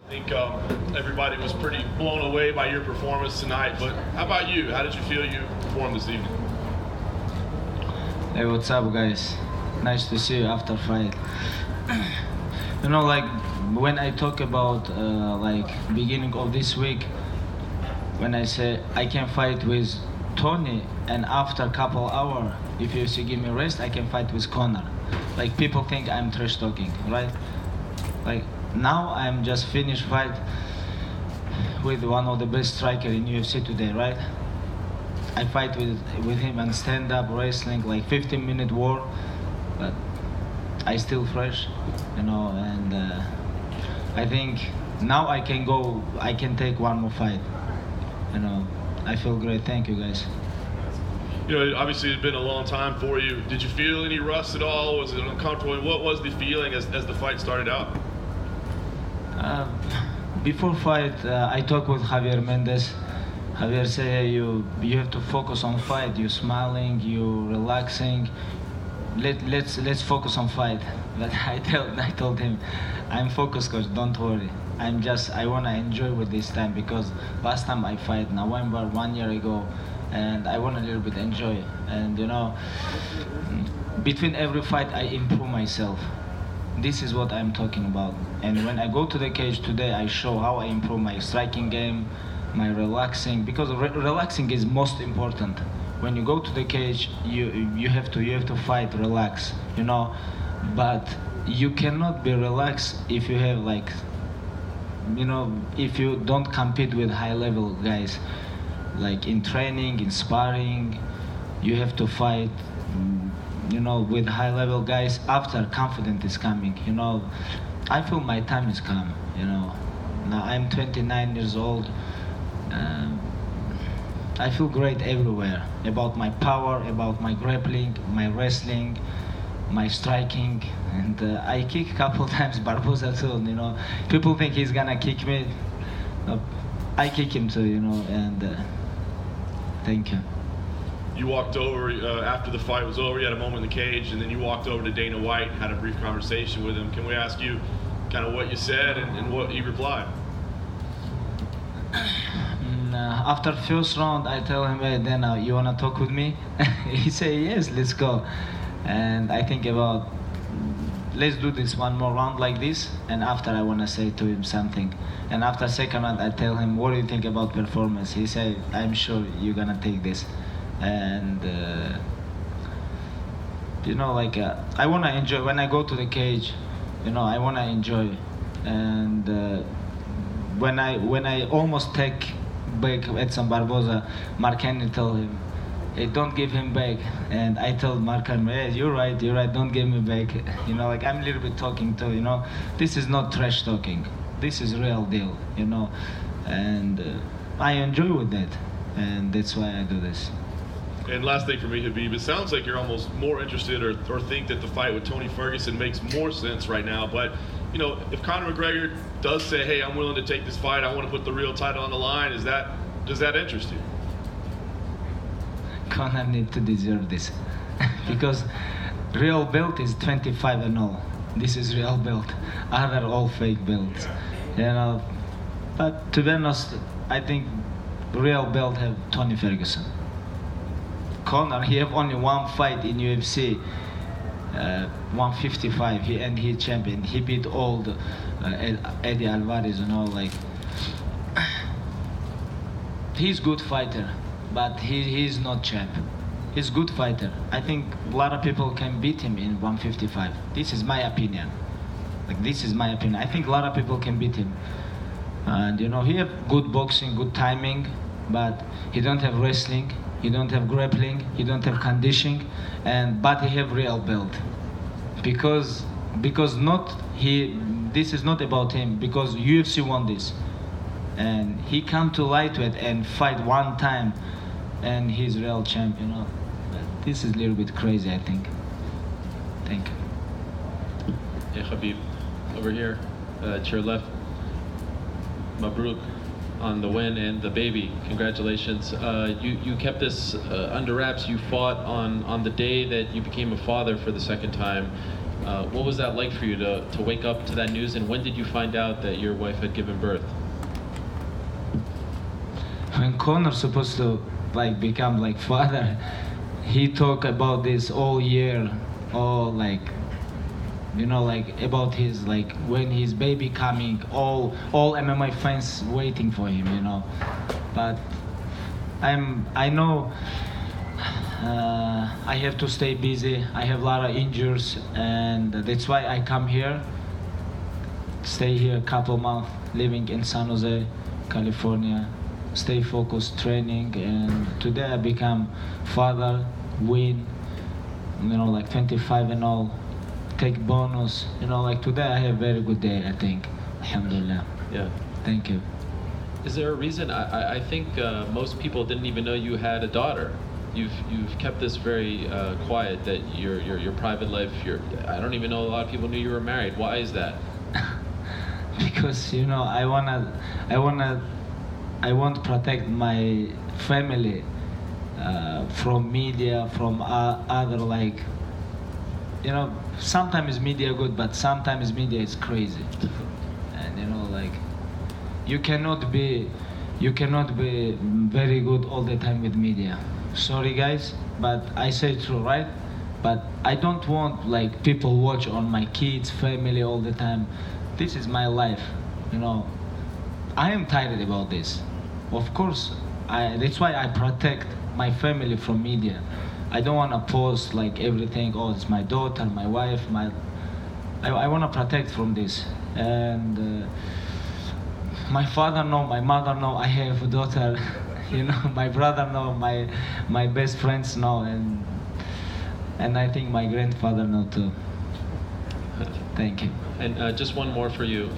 I think everybody was pretty blown away by your performance tonight, but how about you? How did you feel you performed this evening? Hey, what's up, guys? Nice to see you after fight. You know, like when I talk about like beginning of this week, when I say I can fight with Tony, and after a couple hour, if UFC give me rest, I can fight with Conor. Like people think I'm trash talking, right? Like now I'm just finished fight with one of the best striker in UFC today, right? I fight with him and stand up wrestling like 15-minute war, but I still fresh, you know, and I think now I can take one more fight, you know. I feel great. Thank you, guys. You know, obviously it's been a long time for you. Did you feel any rust at all? Was it uncomfortable? And what was the feeling as the fight started out? Before fight, I talked with Javier Mendez. Javier said, hey, you have to focus on fight. You smiling, you relaxing. Let's focus on fight. But I told him, I'm focused, coach. Don't worry. I wanna enjoy with this time because last time I fight November 1 year ago, and I want a little bit enjoy. And you know, between every fight I improve myself. This is what I'm talking about. And when I go to the cage today, I show how I improve my striking game, my relaxing, because relaxing is most important. When you go to the cage, you have to fight, relax, you know. But you cannot be relaxed if you have like, you know, if you don't compete with high level guys. Like in training, in sparring, you have to fight, you know, with high level guys after confidence is coming, you know. I feel my time is come, you know. Now I'm 29 years old. I feel great everywhere about my power, about my grappling, my wrestling, my striking, and I kick a couple times Barboza too, you know. People think he's gonna kick me. I kick him too, you know, and thank you. You walked over after the fight was over, you had a moment in the cage, and then you walked over to Dana White and had a brief conversation with him. Can we ask you kind of what you said and what he replied? After first round, I tell him, hey, Dana, you wanna talk with me? He say, yes, let's go. And I think about, let's do this one more round like this, and after I wanna say to him something. And after second round, I tell him, what do you think about performance? He say, I'm sure you're gonna take this. And you know, like I wanna enjoy when I go to the cage. You know, I wanna enjoy. And when I almost take back Edson Barboza, Mark Henry told him, hey, don't give him back. And I told Mark Henry, hey, you're right, don't give me back. You know, like I'm a little bit talking too. You know, this is not trash talking. This is real deal. You know, and I enjoy with that, and that's why I do this. And last thing for me, Khabib, it sounds like you're almost more interested or think that the fight with Tony Ferguson makes more sense right now. But, you know, if Conor McGregor does say, hey, I'm willing to take this fight, I want to put the real title on the line, does that interest you? Conor need to deserve this. Because real belt is 25-0. This is real belt. Other all fake belts. You know, but to be honest, I think real belt have Tony Ferguson. Conor, he have only one fight in UFC, 155. He champion. He beat all the Eddie Alvarez, you know, like he's good fighter, but he's not champ. He's good fighter. I think a lot of people can beat him in 155. This is my opinion. Like this is my opinion. I think a lot of people can beat him. And you know, he have good boxing, good timing, but he don't have wrestling. He don't have grappling, he don't have conditioning, but he have real belt. Because this is not about him, because UFC won this. And he come to lightweight and fight one time, and he's real champ, you know. But this is a little bit crazy, I think. Thank you. Hey Khabib, over here, to your left, Mabruk on the win and the baby. Congratulations. You kept this under wraps. You fought on the day that you became a father for the second time. What was that like for you to wake up to that news, and when did you find out that your wife had given birth? When Connor's supposed to like become like father, he talked about this all year, all like, you know, like about his like when his baby coming, all MMA fans waiting for him, you know. But I know I have to stay busy. I have a lot of injuries, and that's why I come here, stay here a couple months, living in San Jose, California, stay focused, training, and today I become father, win, you know, like 25 and all, take bonus, you know, like today I have very good day, I think, alhamdulillah. Yeah. Thank you. Is there a reason? I think most people didn't even know you had a daughter. You've kept this very quiet, that your private life. I don't even know a lot of people knew you were married. Why is that? Because, you know, I want to protect my family from media, from other, like, you know, sometimes media good, but sometimes media is crazy. And, you know, like, you cannot be very good all the time with media. Sorry guys, but I say true, right? But I don't want like people watch on my kids, family all the time. This is my life, you know. I am tired about this. Of course, that's why I protect my family from media. I don't want to post like everything. Oh, it's my daughter, my wife, I want to protect from this. And my father know, my mother know I have a daughter. You know, my brother know, my best friends know, and I think my grandfather know too. Thank you. And just one more for you.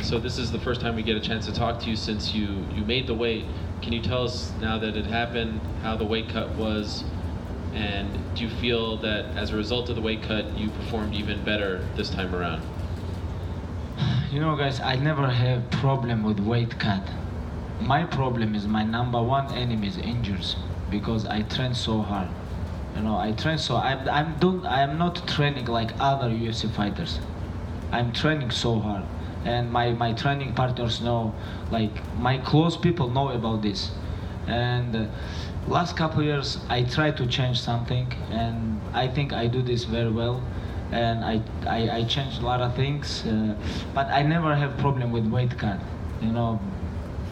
So this is the first time we get a chance to talk to you since you made the weight. Can you tell us, now that it happened, how the weight cut was, and do you feel that as a result of the weight cut you performed even better this time around? You know guys, I never have problem with weight cut. My problem is my number one enemy is injuries, because I train so hard. You know, I train so I am not training like other UFC fighters. I'm training so hard, and my training partners know, like my close people know about this. And last couple years I try to change something, and I think I do this very well. And I changed a lot of things, but I never have problem with weight cut. You know,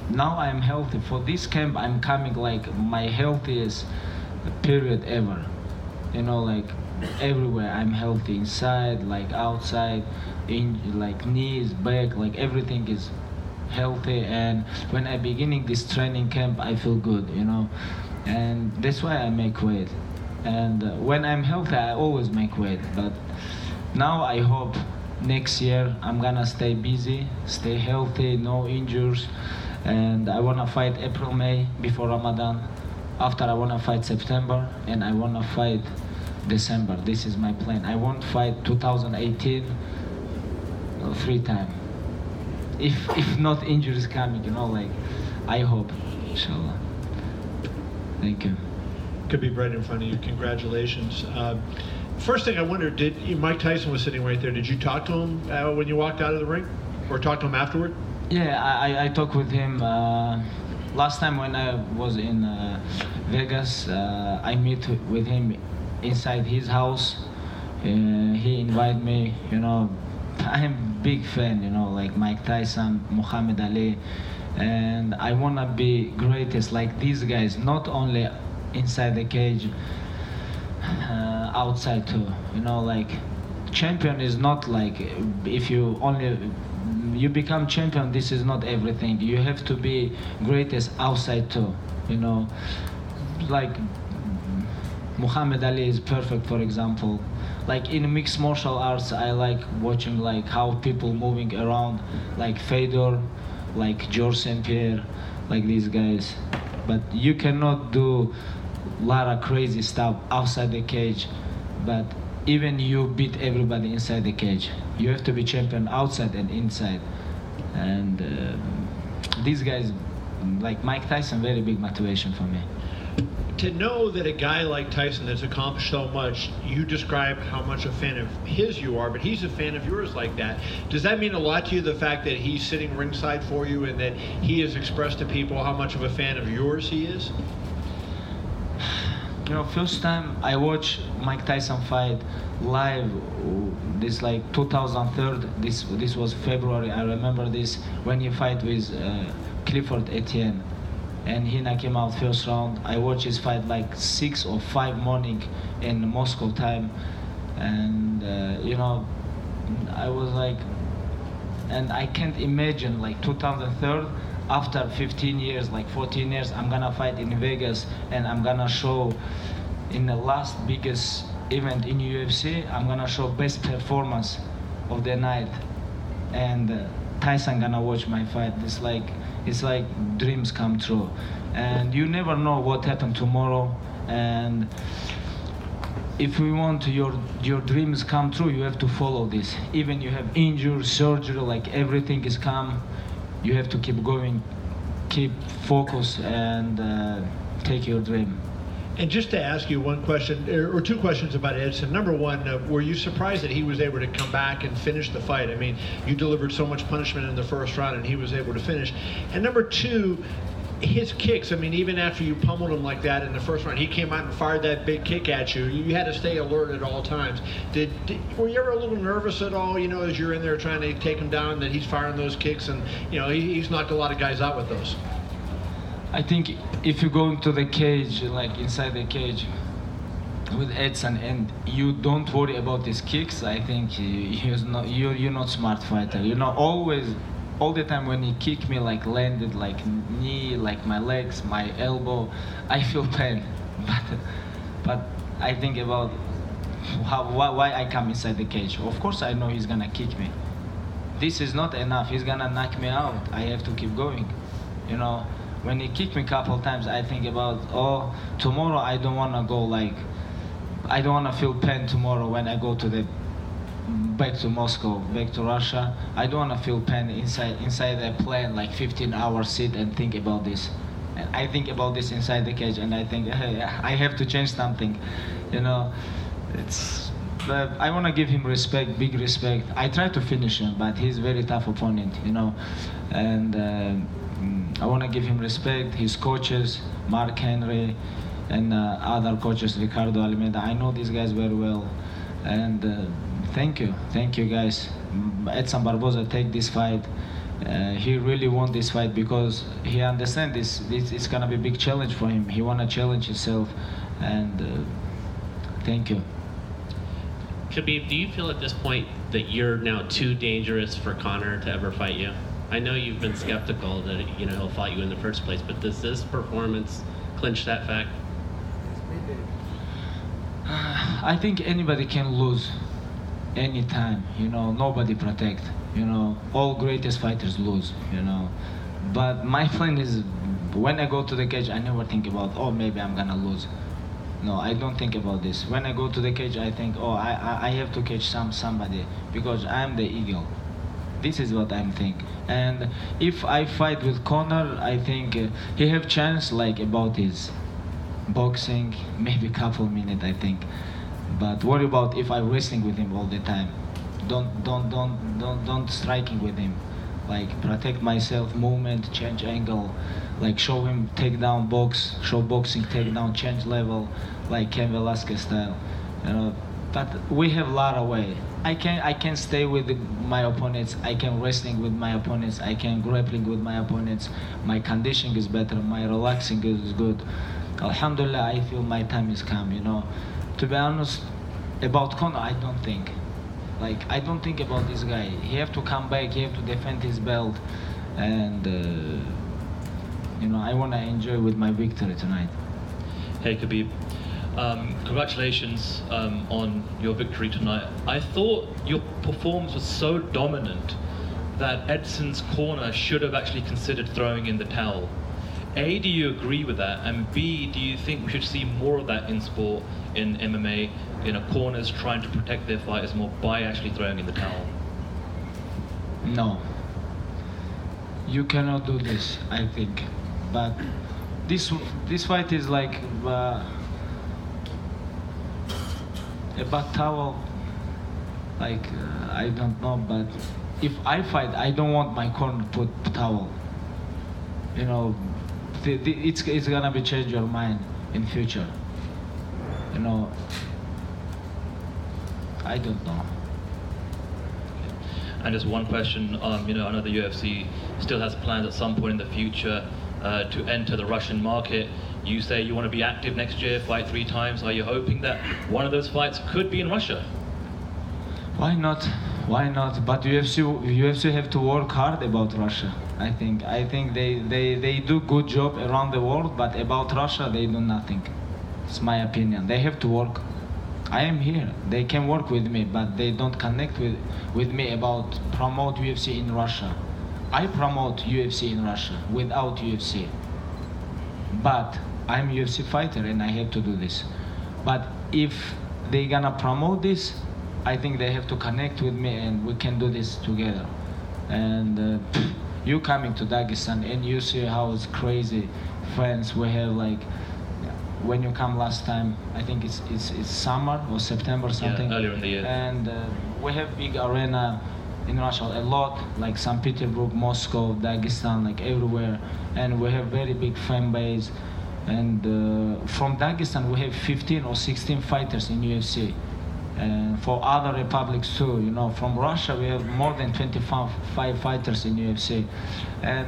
now I'm healthy. For this camp, I'm coming like my healthiest period ever. You know, like everywhere I'm healthy, inside, like outside, in like knees, back, like everything is healthy. And when I beginning this training camp, I feel good, you know, and that's why I make weight. And when I'm healthy, I always make weight. But now I hope next year I'm gonna stay busy, stay healthy, no injuries. And I wanna fight April, May before Ramadan. After I wanna fight September, and I wanna fight December. This is my plan. I won't fight 2018 3 times. If not injuries coming, you know, like I hope, inshallah. Thank you. Khabib right in front of you. Congratulations. First thing I wondered, Mike Tyson was sitting right there. Did you talk to him when you walked out of the ring, or talk to him afterward? Yeah, I talked with him last time when I was in Vegas. I met with him inside his house. He invited me. You know, I'm big fan. You know, like Mike Tyson, Muhammad Ali, and I wanna be greatest like these guys. Not only inside the cage, outside too. You know, like champion is not like if you become champion, this is not everything. You have to be greatest outside too. You know, like Muhammad Ali is perfect, for example. Like in mixed martial arts, I like watching like how people moving around, like Fedor, like George St. Pierre, like these guys. But you cannot do a lot of crazy stuff outside the cage. But even you beat everybody inside the cage. You have to be champion outside and inside. And these guys, like Mike Tyson, very big motivation for me. To know that a guy like Tyson that's accomplished so much, you describe how much a fan of his you are, but he's a fan of yours like that. Does that mean a lot to you, the fact that he's sitting ringside for you and that he has expressed to people how much of a fan of yours he is? You know, first time I watched Mike Tyson fight live, this like 2003. This was February. I remember this when he fight with Clifford Etienne, and he knocked him out first round. I watched his fight like 6 or 5 morning in Moscow time, and you know, I was like, and I can't imagine like 2003. After 15 years, like 14 years, I'm gonna fight in Vegas, and I'm gonna show in the last biggest event in UFC, I'm gonna show best performance of the night, and Tyson gonna watch my fight. It's like dreams come true, and you never know what happened tomorrow. And if we want your dreams come true, you have to follow this. Even you have injury, surgery, like everything is come. You have to keep going, keep focus, and take your dream. And just to ask you one question, or 2 questions about Edson. Number one, were you surprised that he was able to come back and finish the fight? I mean, you delivered so much punishment in the first round, and he was able to finish. And number 2, his kicks, I mean, even after you pummeled him like that in the first round, he came out and fired that big kick at you. You had to stay alert at all times. Were you ever a little nervous at all, you know, as you're in there trying to take him down, that he's firing those kicks, and, you know, he's knocked a lot of guys out with those? I think if you go into the cage, like inside the cage with Edson, and you don't worry about his kicks, I think you're not smart fighter. You know, all the time when he kicked me, like landed, like knee, like my legs, my elbow, I feel pain. But I think about why I come inside the cage. Of course I know he's gonna kick me. This is not enough. He's gonna knock me out. I have to keep going. You know, when he kicked me a couple of times, I think about, oh, tomorrow I don't wanna go like, I don't wanna feel pain tomorrow when I go to back to Moscow, back to Russia. I don't want to feel pain inside the plane, like 15-hour sit and think about this. And I think about this inside the cage, and I think, hey, I have to change something. You know, I want to give him respect, big respect. I try to finish him, but he's a very tough opponent, you know. And I want to give him respect. His coaches, Mark Henry, and other coaches, Ricardo Almeida. I know these guys very well, and. Thank you guys. Edson Barboza take this fight. He really won this fight because he understands this. It's gonna be a big challenge for him. He wanna challenge himself, and thank you. Khabib, do you feel at this point that you're now too dangerous for Conor to ever fight you? I know you've been skeptical that he'll fight you in the first place, but does this performance clinch that fact? I think anybody can lose. Anytime, you know, nobody protect, you know, all greatest fighters lose, you know, but my plan is, when I go to the cage, I never think about, oh, maybe I'm gonna lose. No, I don't think about this. When I go to the cage, I think, oh, I have to catch somebody, because I'm the eagle. This is what I'm think. And if I fight with Conor, I think he have chance, like, about his boxing, maybe couple minutes, I think. But worry about if I'm wrestling with him all the time. Don't striking with him. Like, protect myself, movement, change angle, like show him takedown box, show boxing takedown, change level, like Ken Velasquez style. You know, but we have a lot of way. I can stay with my opponents. I can wrestling with my opponents. I can grappling with my opponents. My conditioning is better. My relaxing is good. Alhamdulillah, I feel my time is come. You know. To be honest, about Conor, I don't think. Like, I don't think about this guy. He have to come back, he have to defend his belt, and you know, I want to enjoy with my victory tonight. Hey Khabib, congratulations on your victory tonight. I thought your performance was so dominant that Edson's corner should have actually considered throwing in the towel. A, do you agree with that? And B, do you think we should see more of that in sport, in MMA, corners trying to protect their fighters more by actually throwing in the towel? No. You cannot do this, I think. But this fight is like a bath towel. Like I don't know, but if I fight, I don't want my corner to put towel. You know, it's gonna be change your mind in future. You know, I don't know. And just one question, you know, I know the UFC still has plans at some point in the future to enter the Russian market. You say you want to be active next year, fight 3 times. Are you hoping that one of those fights could be in Russia? Why not? Why not? But UFC have to work hard about Russia. I think they do good job around the world, but about Russia they do nothing. It's my opinion. They have to work. I am here. They can work with me, but they don't connect with me about promote UFC in Russia. I promote UFC in Russia without UFC. But I'm a UFC fighter and I have to do this. But if they gonna promote this, I think they have to connect with me and we can do this together. And you coming to Dagestan and you see how it's crazy fans we have. Like when you come last time, I think it's summer or September something. Yeah, earlier in the year. And we have big arena in Russia, a lot, like St. Petersburg, Moscow, Dagestan, like everywhere. And we have very big fan base. And from Dagestan, we have 15 or 16 fighters in UFC. And for other republics too, you know, from Russia we have more than 25 fighters in UFC. And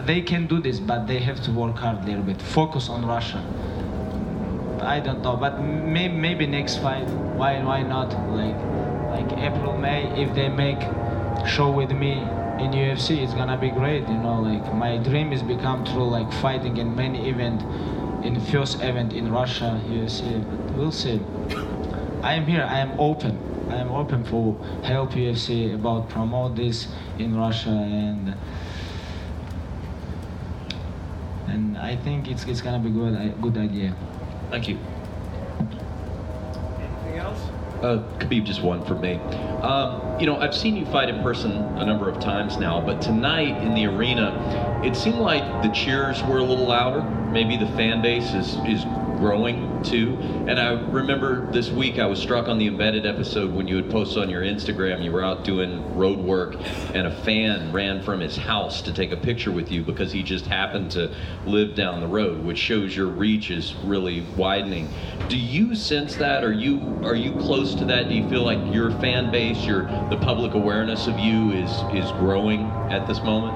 they can do this, but they have to work hard a little bit, focus on Russia. I don't know, but maybe next fight, why not? Like April, May, if they make show with me in UFC, it's gonna be great. You know, like my dream is become true, like fighting in many event, in first event in Russia, UFC. But we'll see. I am here. I am open. I am open for help UFC about promote this in Russia, and I think it's gonna be good idea. Thank you. Anything else? Khabib, just one for me. You know, I've seen you fight in person a number of times now, but tonight in the arena, it seemed like the cheers were a little louder. Maybe the fan base is growing too. And I remember this week I was struck on the Embedded episode when you had posted on your Instagram you were out doing road work and a fan ran from his house to take a picture with you because he just happened to live down the road, which shows your reach is really widening. Do you sense that? Are you close to that? Do you feel like your fan base, the public awareness of you is growing at this moment?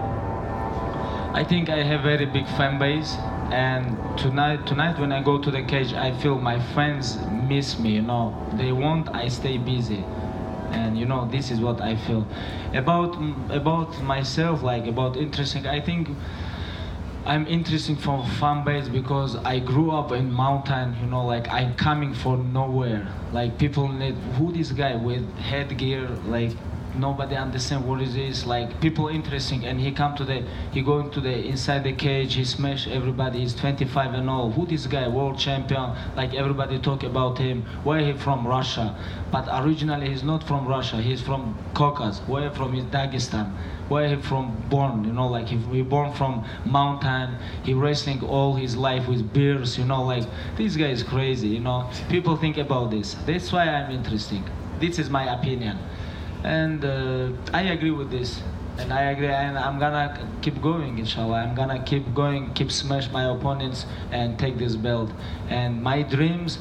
I think I have very big fan base. And tonight when I go to the cage, I feel my fans miss me, you know. They want I stay busy. And you know, this is what I feel. About myself, like about interesting, I think I'm interesting for fan base because I grew up in mountain, you know, like I'm coming from nowhere. Like people need, who this guy with headgear, like nobody understand what it is. Like people interesting, and he go into the inside the cage, he smash everybody. He's 25 and all. Who this guy, world champion? Like everybody talk about him. Where he from? Russia, but originally he's not from Russia. He's from Caucasus. Where from? Is Dagestan. Where he from? Born, you know, like he born from mountain. He wrestling all his life with bears, you know, like this guy is crazy, you know. People think about this. That's why I'm interesting. This is my opinion. And I agree with this, and I agree, and I'm gonna keep going, inshallah. I'm gonna keep going, keep smash my opponents, and take this belt. And my dreams,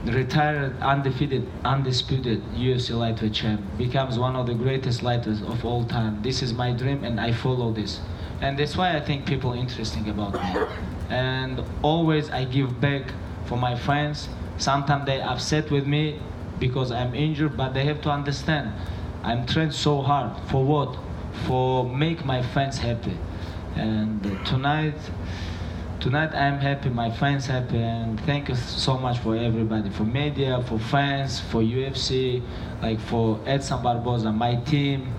retired, undefeated, undisputed UFC lightweight champ, becomes one of the greatest lightweights of all time. This is my dream, and I follow this. And that's why I think people interesting about me. And always I give back for my fans. Sometimes they upset with me because I'm injured, but they have to understand I'm trained so hard for what? For make my fans happy. And tonight I'm happy, my fans happy, and thank you so much for everybody, for media, for fans, for UFC, like for Edson Barboza, my team,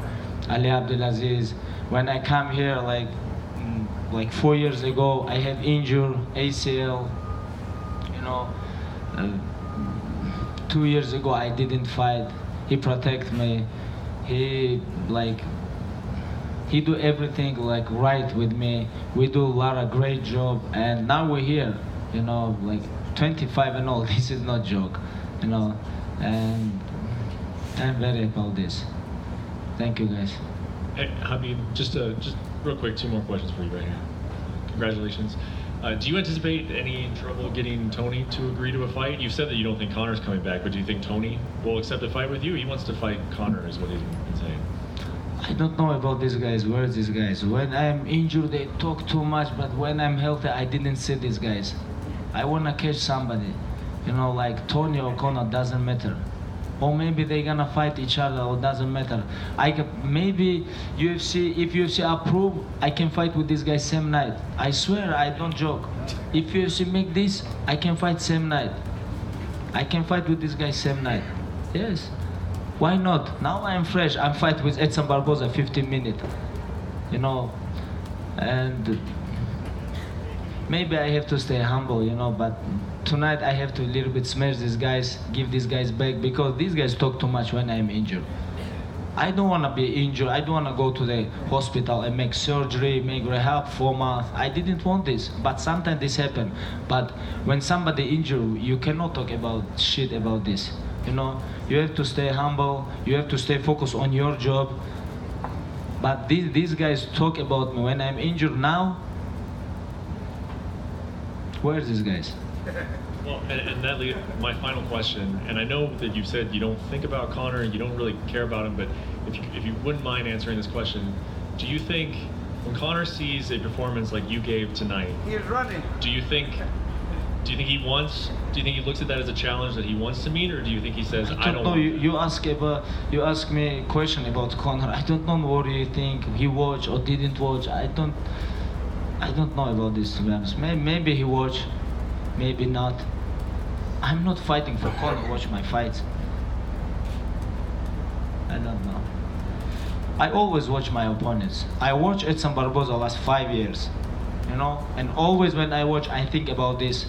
Ali Abdelaziz. When I come here, like 4 years ago, I have injured ACL, you know. 2 years ago I didn't fight. He protect me. He like He do everything like right with me. We do a lot of great job, and now we're here. You know, like 25 and all. This is not joke. You know, and I'm very about this. Thank you, guys. Hey, Khabib, just real quick, 2 more questions for you right here. Congratulations. Do you anticipate any trouble getting Tony to agree to a fight? You've said that you don't think Conor's coming back, but do you think Tony will accept a fight with you? He wants to fight Conor, is what he's been saying. I don't know about these guys. Where are these guys? When I'm injured, they talk too much, but when I'm healthy, I didn't see these guys. I wanna catch somebody. You know, like Tony or Conor, doesn't matter. Or maybe they're gonna fight each other, or doesn't matter. Maybe UFC, if UFC approve, I can fight with this guy same night. I swear, I don't joke. If UFC make this, I can fight same night. I can fight with this guy same night. Yes. Why not? Now I'm fresh. I'm fight with Edson Barboza 15 minutes. You know, and maybe I have to stay humble, you know, but tonight I have to a little bit smash these guys, give these guys back, because these guys talk too much when I'm injured. I don't want to be injured. I don't want to go to the hospital and make surgery, make rehab for a month. I didn't want this, but sometimes this happen. But when somebody injured, you cannot talk about shit about this. You know, you have to stay humble. You have to stay focused on your job. But these guys talk about me when I'm injured now. Where are these guys? Well, and that leads my final question. And I know that you said you don't think about Conor, you don't really care about him, but if you wouldn't mind answering this question, do you think when Conor sees a performance like you gave tonight, He's running. do you think he wants? Do you think he looks at that as a challenge that he wants to meet, or do you think he says, I don't know. want You ask me a question about Conor. I don't know what you think he watched or didn't watch. I don't know about this, to be honest. Maybe he watched, maybe not. I'm not fighting for Conor. Watch my fights. I don't know. I always watch my opponents. I watch Edson Barboza last 5 years, you know, and always when I watch, I think about this.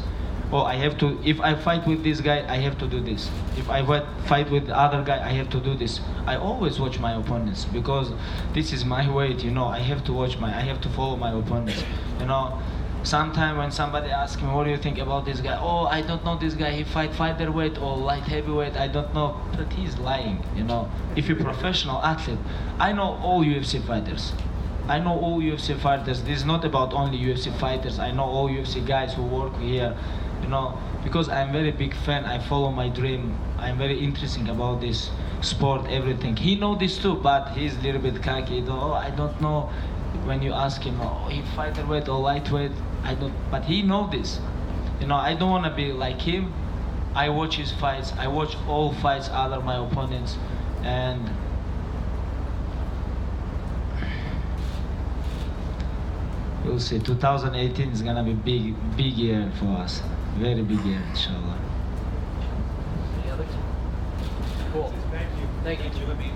Oh, I have to, if I fight with this guy, I have to do this. If I fight with the other guy, I have to do this. I always watch my opponents because this is my weight, you know. I have to I have to follow my opponents, you know. Sometimes when somebody asks me, what do you think about this guy? Oh, I don't know this guy. He fight featherweight or light heavyweight. I don't know, but he's lying, you know. If you're a professional athlete, I know all UFC fighters. I know all UFC fighters. This is not about only UFC fighters. I know all UFC guys who work here, you know, because I'm very big fan. I follow my dream. I'm very interested about this sport, everything. He know this too, but he's a little bit cocky. Oh, I don't know. When you ask him, oh, he featherweight or lightweight, I don't. But he know this. You know, I don't want to be like him. I watch his fights. I watch all fights other my opponents, and we'll see. 2018 is gonna be big year for us. Very big year, inshallah. Any others? Cool. Thank you. Thank you, Jimmy.